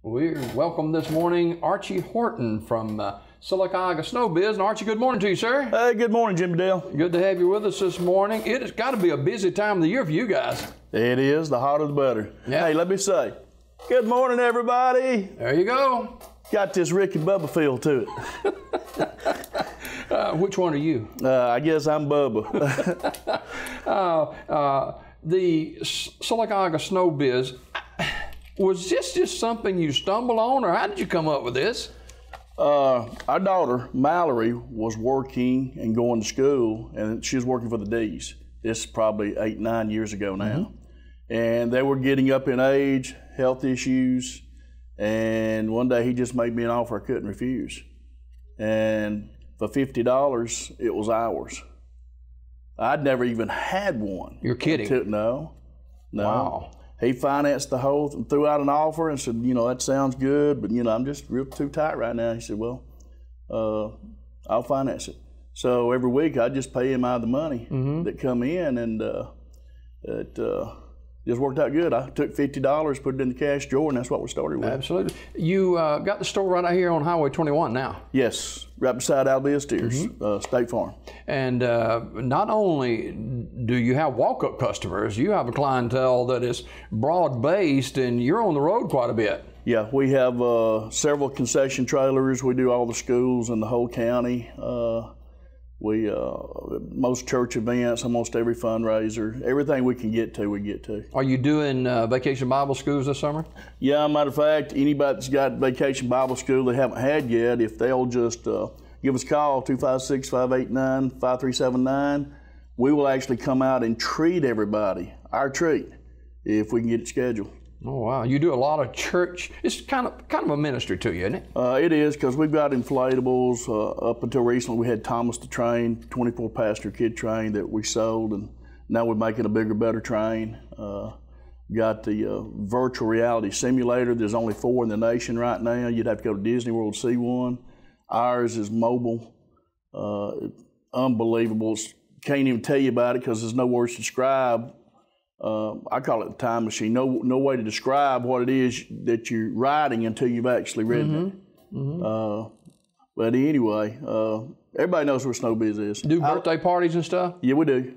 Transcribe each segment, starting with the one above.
We welcome this morning Archie Horton from Sylacauga SnowBiz. And Archie, good morning to you, sir. Hey, good morning, Jimmy Dale. Good to have you with us this morning. It has got to be a busy time of the year for you guys. It is. The hotter the better. Yeah. Hey, let me say, good morning, everybody. There you go. Got this Ricky Bubba feel to it. Which one are you? I guess I'm Bubba. The Sylacauga SnowBiz, was this just something you stumbled on, or how did you come up with this? Our daughter, Mallory, was working and going to school, and she was working for the D's. This is probably 8, 9 years ago now. And they were getting up in age, health issues, and one day he just made me an offer I couldn't refuse. And for $50, it was ours. I'd never even had one. You're kidding. No. Wow. He financed the whole, threw out an offer and said, you know, that sounds good, but, you know, I'm just real too tight right now. He said, well, I'll finance it. So every week I just pay him out of the money that come in, and it just worked out good. I took $50, put it in the cash drawer, and that's what we started with. Absolutely. You got the store right out here on Highway 21 now. Yes, right beside Albion Steers, State Farm. And not only do you have walk-up customers, you have a clientele that is broad-based, and you're on the road quite a bit. Yeah, we have several concession trailers. We do all the schools in the whole county. Most church events, almost every fundraiser, everything we can get to, we get to. Are you doing Vacation Bible Schools this summer? Yeah, matter of fact, anybody that's got Vacation Bible School they haven't had yet, if they'll just give us a call, 256-589-5379, we will actually come out and treat everybody, our treat, if we can get it scheduled. Oh, wow. You do a lot of church. It's kind of a ministry to you, isn't it? It is, because we've got inflatables. Up until recently, we had Thomas the Train, 24-passenger kid train that we sold, and now we're making a bigger, better train. Got the virtual reality simulator. There's only 4 in the nation right now. You'd have to go to Disney World to see one. Ours is mobile. Unbelievable. Can't even tell you about it because there's no words to describe. I call it the time machine. No way to describe what it is that you're riding until you've actually ridden it. But anyway, everybody knows where SnowBiz is. Do birthday parties and stuff? Yeah, we do.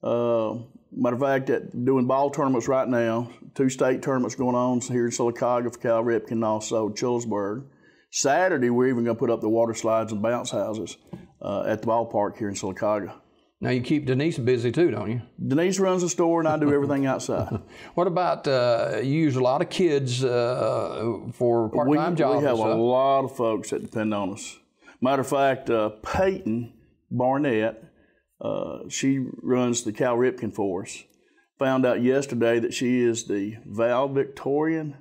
Matter of fact, doing ball tournaments right now. 2 state tournaments going on here in Sylacauga for Cal Ripken and also Chillsburg. Saturday, we're even going to put up the water slides and bounce houses at the ballpark here in Sylacauga. Now, you keep Denise busy too, don't you? Denise runs the store, and I do everything outside. What about, you use a lot of kids for part-time jobs? We have a lot of folks that depend on us. Matter of fact, Peyton Barnett, she runs the Cal Ripken for us. Found out yesterday that she is the valedictorian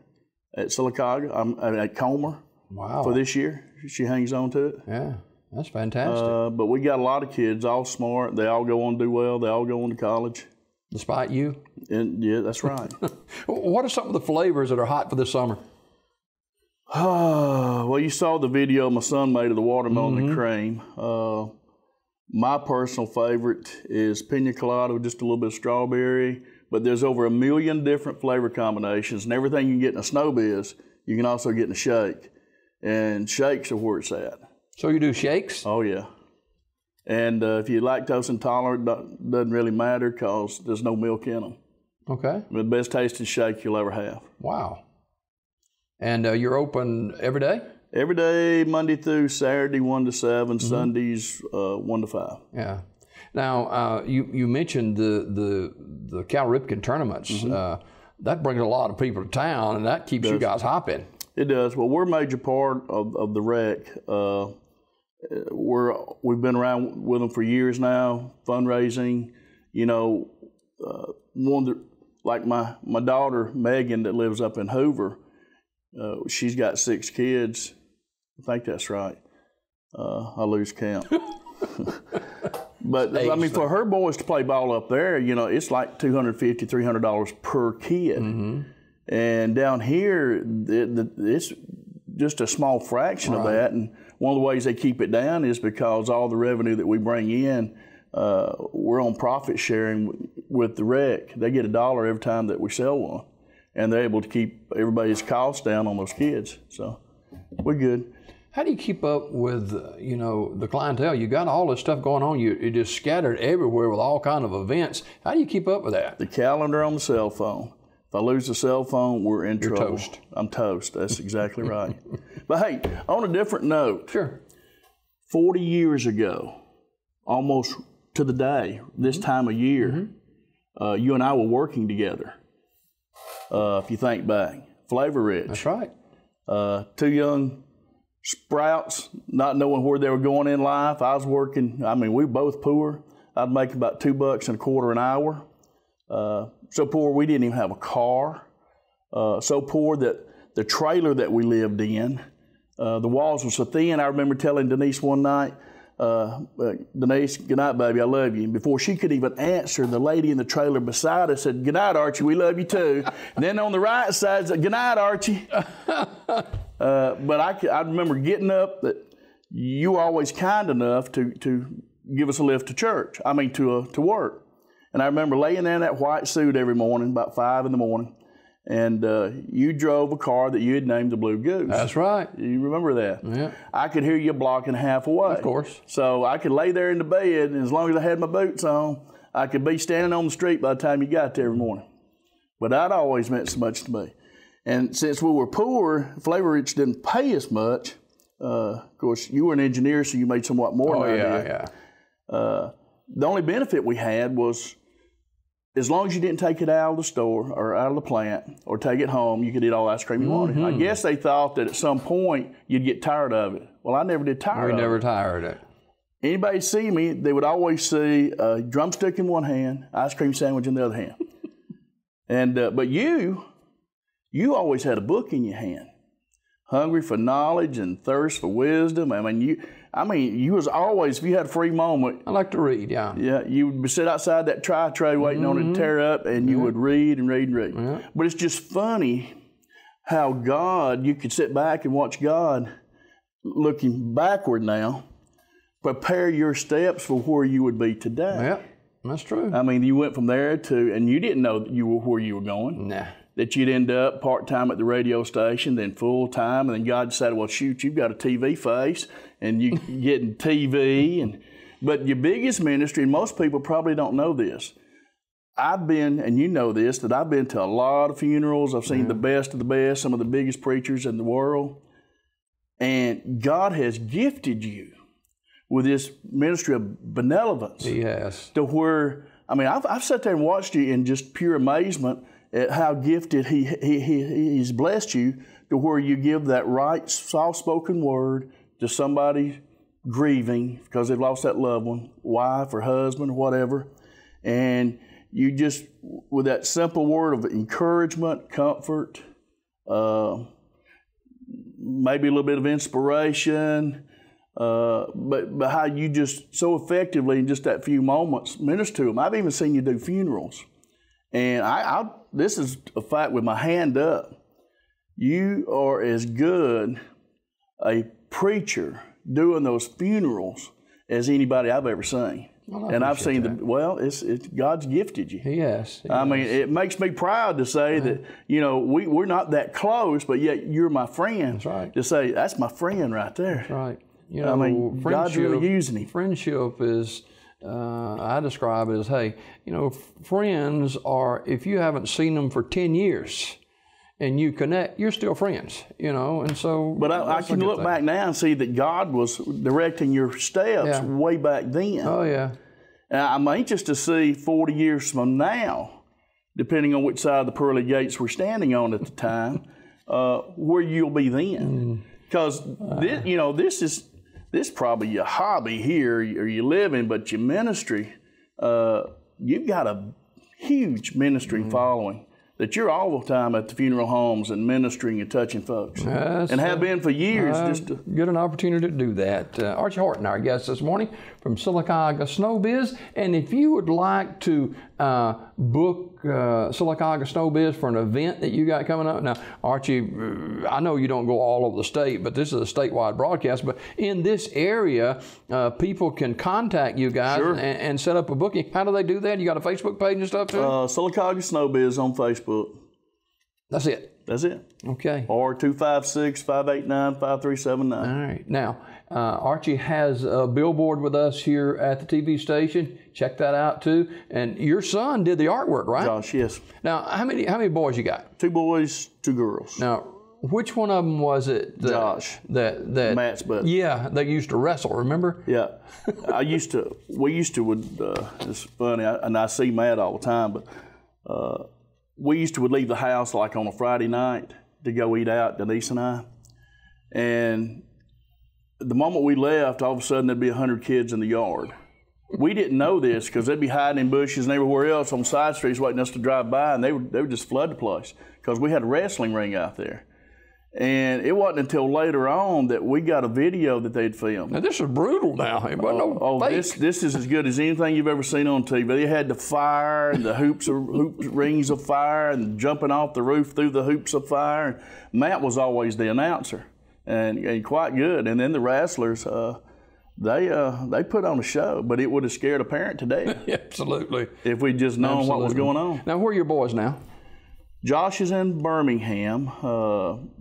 at Sylacauga, at Comer. Wow. For this year. She hangs on to it. Yeah. That's fantastic. But we got a lot of kids, all smart. They all go on to do well. They all go on to college. Despite you? And yeah, that's right. What are some of the flavors that are hot for this summer? Well, you saw the video my son made of the watermelon and cream. My personal favorite is pina colada with just a little bit of strawberry. But there's over 1 million different flavor combinations, and everything you can get in a SnowBiz, you can also get in a shake. And shakes are where it's at. So you do shakes? Oh, yeah. And if you're lactose intolerant, doesn't really matter because there's no milk in them. Okay. The best tasting shake you'll ever have. Wow. And you're open every day? Every day, Monday through Saturday, 1 to 7, Sundays, 1 to 5. Yeah. Now, you mentioned the Cal Ripken tournaments. That brings a lot of people to town, and that keeps you guys hopping. It does. Well, we're a major part of the rec. We've been around with them for years now, fundraising. You know, like my daughter Megan that lives up in Hoover, she's got 6 kids. I think that's right. I lose count. But I mean, for her boys to play ball up there, you know, it's like $250, $300 per kid. And down here, it's just a small fraction of that. And one of the ways they keep it down is because all the revenue that we bring in, we're on profit sharing with the rec. They get $1 every time that we sell one. and they're able to keep everybody's costs down on those kids. So we're good. How do you keep up with, you know, the clientele? You got all this stuff going on. You're just scattered everywhere with all kind of events. How do you keep up with that? The calendar on the cell phone. If I lose the cell phone, we're in trouble. Toast. I'm toast. That's exactly right. But hey, on a different note. Sure. 40 years ago, almost to the day, this time of year, you and I were working together. If you think back, Flavor Ridge. That's right. 2 young sprouts, not knowing where they were going in life. I was working, I mean, we were both poor. I'd make about $2.25 an hour. So poor we didn't even have a car. So poor that the trailer that we lived in, the walls were so thin. I remember telling Denise one night, Denise, good night, baby, I love you. And before she could even answer, the lady in the trailer beside us said, good night, Archie, we love you too. And then on the right side said, good night, Archie. But I remember getting up, that you were always kind enough to give us a lift to church, to work. And I remember laying there in that white suit every morning, about 5 in the morning, and you drove a car that you had named the Blue Goose. That's right. You remember that? Yeah. I could hear you a block and a half away. Of course. So I could lay there in the bed, and as long as I had my boots on, I could be standing on the street by the time you got there every morning. But that always meant so much to me. And since we were poor, Flavor Ridge didn't pay as much. Of course, you were an engineer, so you made somewhat more than I did. Yeah. The only benefit we had was, as long as you didn't take it out of the store or out of the plant or take it home, you could eat all the ice cream you wanted. I guess they thought that at some point you'd get tired of it. Well, I never did tire of it. We never tired it. Anybody see me, they would always see a drumstick in one hand, ice cream sandwich in the other hand. And but you always had a book in your hand, hungry for knowledge and thirst for wisdom. You was always, if you had a free moment. I like to read, yeah. Yeah, you would sit outside that tray waiting on it to tear up, and you would read and read and read. Yeah. But it's just funny how you could sit back and watch God, looking backward now, prepare your steps for where you would be today. Yeah, that's true. You went from there and you didn't know that you were where you were going. Nah. That you'd end up part-time at the radio station, then full-time, and then God decided, well, shoot, you've got a TV face, and you getting TV. But your biggest ministry, and most people probably don't know this, I've been, and you know this, that I've been to a lot of funerals. I've seen the best of the best, some of the biggest preachers in the world. And God has gifted you with this ministry of benevolence. Yes. To where, I've sat there and watched you in just pure amazement at how gifted he's blessed you, to where you give that right, soft-spoken word to somebody grieving because they've lost that loved one, wife or husband or whatever, and you just, with that simple word of encouragement, comfort, maybe a little bit of inspiration, but how you just so effectively in just that few moments minister to them. I've even seen you do funerals. And this is a fact with my hand up. You are as good a preacher doing those funerals as anybody I've ever seen. Well, and I've seen that. God's gifted you. Yes. It makes me proud to say that, we're not that close, but yet you're my friend. That's right. To say, that's my friend right there. That's right. God's really using him. Friendship is, I describe it as, hey, friends are, if you haven't seen them for 10 years and you connect, you're still friends, and so. But I can look back now and see that God was directing your steps way back then. Oh, yeah. And I'm anxious to see 40 years from now, depending on which side of the pearly gates we're standing on at the time, where you'll be then. Because, this is probably your hobby here, or your living, but your ministry, you've got a huge ministry following, that you're all the time at the funeral homes and ministering and touching folks. Yes, and have been for years. Just to get an opportunity to do that. Archie Horton, our guest this morning from Sylacauga SnowBiz. And if you would like to book Sylacauga SnowBiz for an event that you got coming up. Now, Archie, I know you don't go all over the state, but this is a statewide broadcast. But in this area, people can contact you guys and set up a booking. How do they do that? You got a Facebook page and stuff too? Sylacauga SnowBiz on Facebook. That's it. That's it. Okay. Or 256-589-5379. All right. Now, Archie has a billboard with us here at the TV station. Check that out too. And your son did the artwork, right? Josh, yes. Now, how many boys you got? 2 boys, 2 girls. Now, which one of them was it? Josh. That Matt's buddy. Yeah, they used to wrestle. Remember? Yeah. We used to it's funny, and I see Matt all the time, but we used to would leave the house like on a Friday night to go eat out, Denise and I. And the moment we left, all of a sudden there'd be 100 kids in the yard. We didn't know this because they'd be hiding in bushes and everywhere else on side streets waiting us to drive by, and they would just flood the place because we had a wrestling ring out there. And it wasn't until later on that we got a video that they'd filmed. Now this is brutal now. It wasn't no fake. This is as good as anything you've ever seen on TV. They had the fire and the hoop rings of fire and jumping off the roof through the hoops of fire. And Matt was always the announcer and quite good. And then the wrestlers, they put on a show, but it would have scared a parent to death. Absolutely. If we'd just known what was going on. Now, where are your boys now? Josh is in Birmingham,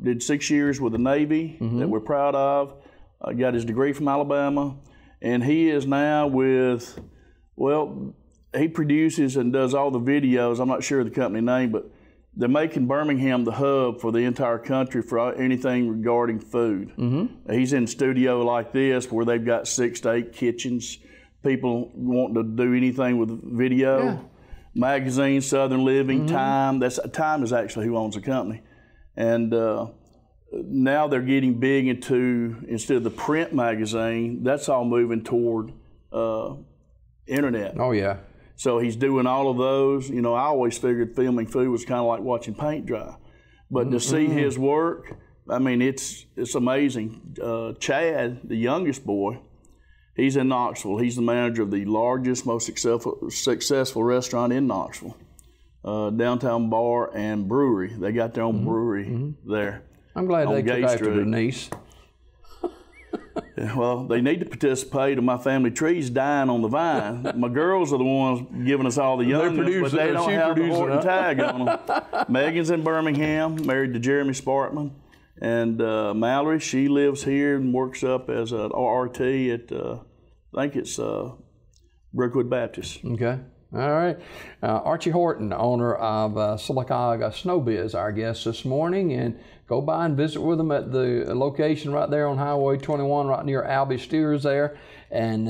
did 6 years with the Navy that we're proud of, got his degree from Alabama, and he is now with, well, he produces and does all the videos. I'm not sure of the company name, but they're making Birmingham the hub for the entire country for anything regarding food. He's in a studio like this where they've got 6 to 8 kitchens, people wanting to do anything with video. Yeah. Magazine, Southern Living, Time. Time is actually who owns the company. And now they're getting big into, instead of the print magazine, that's all moving toward internet. Oh, yeah. So he's doing all of those. You know, I always figured filming food was kind of like watching paint dry. But to see his work, I mean, it's amazing. Chad, the youngest boy, he's in Knoxville. He's the manager of the largest, most successful restaurant in Knoxville, downtown bar and brewery. They got their own brewery there. I'm glad they took after Denise. Yeah, well, they need to participate, and my family tree's dying on the vine. My girls are the ones giving us all the young ones, but they don't have the Horton tag on them. Megan's in Birmingham, married to Jeremy Spartman. And Mallory, she lives here and works up as an RT at, I think it's Brookwood Baptist. Okay. All right. Archie Horton, owner of Sylacauga SnowBiz, our guest this morning. And go by and visit with them at the location right there on Highway 21, right near Albie Steers there. And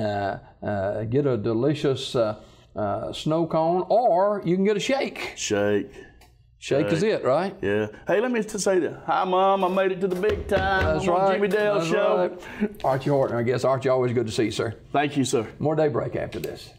get a delicious snow cone, or you can get a shake. Shake is it, right? Yeah. Hey, let me just say that. Hi, Mom. I made it to the big time. That's right. Jimmy Dale Show. Right. Archie Horton, I guess. Archie, always good to see you, sir. Thank you, sir. More Daybreak after this.